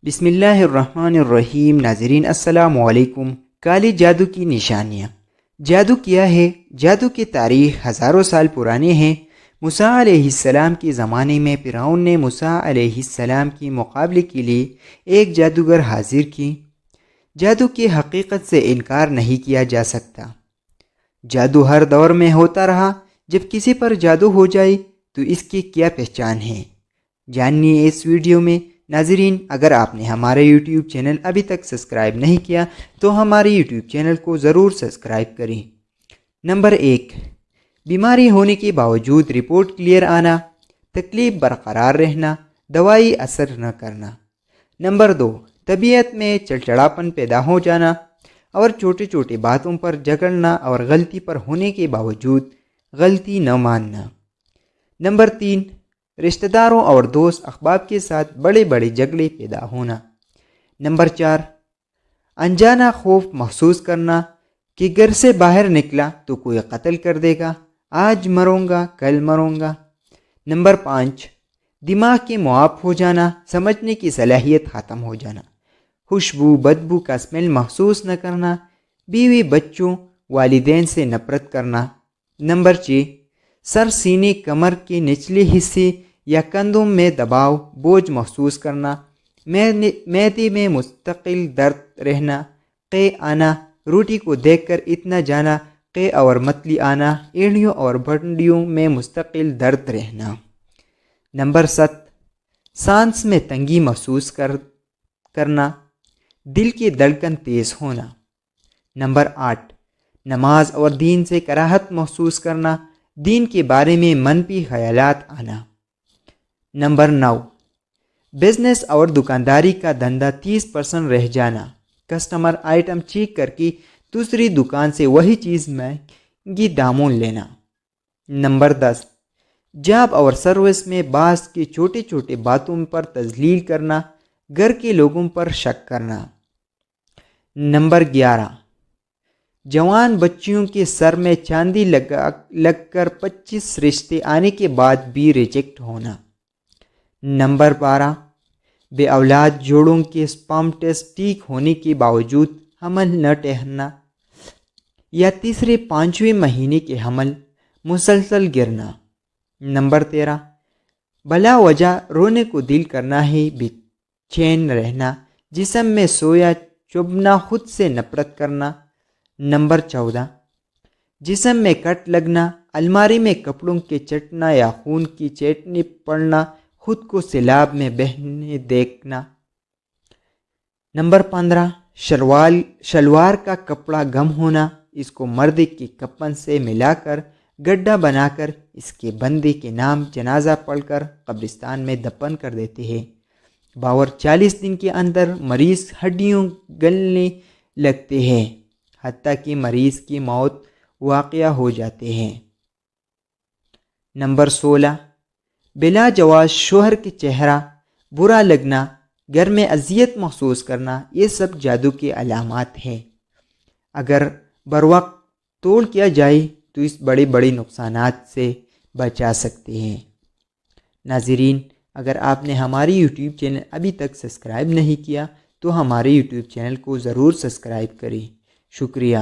بسم اللہ الرحمن الرحیم۔ ناظرین السلام علیکم۔ کالی جادو کی نشانیاں۔ جادو کیا ہے؟ جادو کی تاریخ ہزاروں سال پرانے ہیں۔ موسیٰ علیہ السلام کے زمانے میں فرعون نے موسیٰ علیہ السلام کے مقابلے کے لیے ایک جادوگر حاضر کی۔ جادو کی حقیقت سے انکار نہیں کیا جا سکتا۔ جادو ہر دور میں ہوتا رہا۔ جب کسی پر جادو ہو جائے تو اس کی کیا پہچان ہے، جانیے اس ویڈیو میں۔ ناظرین، اگر آپ نے ہمارے یوٹیوب چینل ابھی تک سبسکرائب نہیں کیا تو ہمارے یوٹیوب چینل کو ضرور سبسکرائب کریں۔ نمبر 1، بیماری ہونے کے باوجود رپورٹ کلیئر آنا، تکلیف برقرار رہنا، دوائی اثر نہ کرنا۔ نمبر 2، طبیعت میں چڑچڑاپن پیدا ہو جانا اور چھوٹی چھوٹی باتوں پر جھگڑنا اور غلطی پر ہونے کے باوجود غلطی نہ ماننا۔ نمبر 3، رشتہ داروں اور دوست احباب کے ساتھ بڑے بڑے جھگڑے پیدا ہونا۔ نمبر 4، انجانا خوف محسوس کرنا کہ گھر سے باہر نکلا تو کوئی قتل کر دے گا، آج مروں گا کل مروں گا۔ نمبر 5، دماغ کے معاف ہو جانا، سمجھنے کی صلاحیت ختم ہو جانا، خوشبو بدبو کا اسمیل محسوس نہ کرنا، بیوی بچوں والدین سے نفرت کرنا۔ نمبر 6، سر سینے کمر کے نچلے حصے یا کندھوں میں دباؤ بوجھ محسوس کرنا، معدے میں مستقل درد رہنا، قے آنا، روٹی کو دیکھ کر اتنا جانا، قے اور متلی آنا، ایڑیوں اور بھنڈیوں میں مستقل درد رہنا۔ نمبر 7، سانس میں تنگی محسوس کرنا، دل کی دھڑکن تیز ہونا۔ نمبر 8، نماز اور دین سے کراہت محسوس کرنا، دین کے بارے میں منفی خیالات آنا۔ نمبر 9، بزنس اور دکانداری کا دھندا 30% رہ جانا، کسٹمر آئٹم چیک کر کے دوسری دکان سے وہی چیز مہنگی داموں لینا۔ نمبر 10، جاب اور سروس میں بعض کی چھوٹی چھوٹی باتوں پر تذلیل کرنا، گھر کے لوگوں پر شک کرنا۔ نمبر 11، جوان بچیوں کے سر میں چاندی لگ کر 25 رشتے آنے کے بعد بھی ریجیکٹ ہونا۔ نمبر 12، بے اولاد جوڑوں کے سپرم ٹیسٹ ٹھیک ہونے کے باوجود حمل نہ ٹھہرنا، یا تیسرے پانچویں مہینے کے حمل مسلسل گرنا۔ نمبر 13، بلا وجہ رونے کو دل کرنا ہے، بے چین رہنا، جسم میں سویا چبھنا، خود سے نفرت کرنا۔ نمبر 14، جسم میں کٹ لگنا، الماری میں کپڑوں کے چٹنا یا خون کی چٹنی پڑنا، خود کو سیلاب میں بہنے دیکھنا۔ نمبر 15، شلوار کا کپڑا گم ہونا، اس کو مرد کے کفن سے ملا کر گڈھا بنا کر اس کے بندے کے نام جنازہ پڑھ کر قبرستان میں دفن کر دیتے ہیں۔ 40 دن کے اندر مریض ہڈیوں گلنے لگتے ہیں، حتیٰ کہ مریض کی موت واقع ہو جاتے ہیں۔ نمبر 16، بلا جواز شوہر کے چہرہ برا لگنا، گھر میں اذیت محسوس کرنا، یہ سب جادو کی علامات ہیں۔ اگر بروقت توڑ کیا جائے تو اس بڑے بڑے نقصانات سے بچا سکتے ہیں۔ ناظرین، اگر آپ نے ہماری یوٹیوب چینل ابھی تک سبسکرائب نہیں کیا تو ہمارے یوٹیوب چینل کو ضرور سبسکرائب کریں۔ شکریہ۔